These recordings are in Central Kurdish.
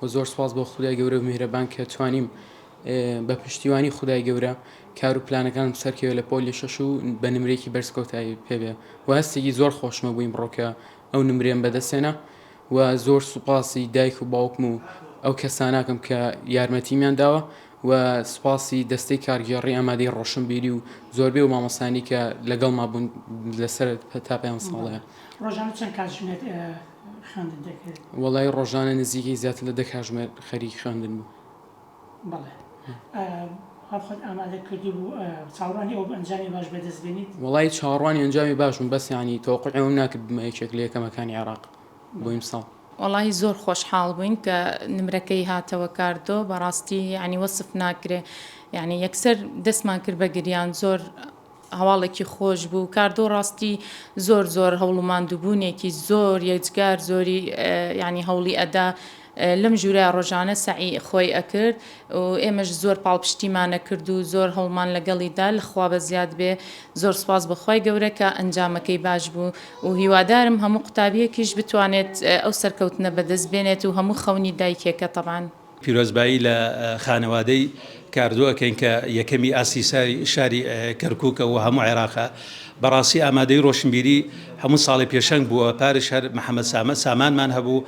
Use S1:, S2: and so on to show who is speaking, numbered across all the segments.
S1: و زۆر سپاس بۆ خودای گەورە و میهرەبان کە توانیم بە پشتیوانی خودای گەورە کار و پلانەکانم سەرکەوێ لە پۆلی 6 و بە نمرێکی بەرزکەوتایی پێبێ و هەستێکی زۆر خۆشمە بوویم ڕۆکە ئەو نمرێن بەدەستێنە و زۆر سوپاسی دایک و باوکم و ئەو کەساناکەم کە یارمەتیمیان داوە و سوپاسی دەستەی کارگێڕی ئامادەی ڕۆشنبیری و زۆربەی و مامۆسانی کە لەگەڵ ما بوون لەسەر تا پێیان ساڵەیە.
S2: ڕۆژانە چەند کاتژمێر خوێندن دەکرێت؟
S1: وەڵای ڕۆژانە نزیکەی زیاتر لە 10 کاتژمێر خەریکی خوێندن بوو.
S2: بەڵێ خۆت ئامادە کردی بوو چاوەڕوانی ئەو ئەنجامی باش بەدەستبێنیت؟
S1: وەڵای چاوەڕوانی ئەنجامی باشم بەس ینی تەوەقعەوەم ناکرد بمە یەکێک لە یەکەمەکانی عێراق بۆ ئیمساڵ.
S3: وەڵی زۆر خۆشحاڵ بووین کە نمرەکەی هاتەوە کاردۆ بەڕاستی ینی وەسف ناکرێ ینی یەکسەر دەستمان کرد بە گریان زۆر هەواڵێکی خۆش بوو کاردۆ ڕاستی زۆر هەوڵماندووبوونێکی زۆر یەجگار زۆری ینی هەوڵی ئەدا لەم ژوورە ڕۆژانە سعی خۆی ئەکرد و ئێمەش زۆر پاڵپشتیمانە کرد و زۆر هەوڵمان لەگەڵیدا لەخوا بە زیاد بێ زۆر سپاس بەخوای گەورە کە ئەنجامەکەی باش بوو و هیوادارم هەموو قوتابیەکیش بتوانێت ئەو سەرکەوتنە بەدەست بێنێت و هەموو خەونی دایکێکە تەبان.
S4: پیرۆزبایی لە خانەوادەی کاردووەکەین کە یەکەمی ئاسی شاری کەرکووکە و هەموو عێراقە بەڕاستی ئامادەی ڕۆشنبیری هەموو ساڵی پێشەنگ بووە پارش هەر محەممەد سامانمان هەبوو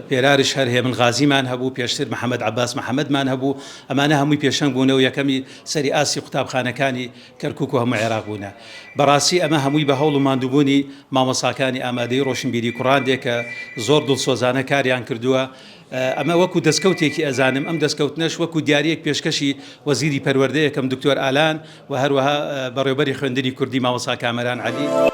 S4: پێرارش هەر هێمن غازیمان هەبوو پێشتر محەممەد عباس محەممەدمان هەبوو ئەمانە هەمووی پێشەنگ بوونەوە یەکەمی سەری ئاسی قوتابخانەکانی کەرکووک و هەموو عێراق بوونە بەڕاستی ئەمە هەمووی بە هەوڵ و ماندووبوونی مامۆساکانی ئامادەی ڕۆشنبیری کوڕاندێک کە زۆر دڵسۆزانە کاریان کردووە ئەمە وەکو دەستکەوتێکی ئەزانم ئەم دەستکەوتنەش وەکو دیارەک پێشکەشی وەزیری پەروەردەیەکەم دکتۆر ئالان و هەروەها بەڕێوەبەری خوێندنی کوردی مامۆستا کامەران عەلی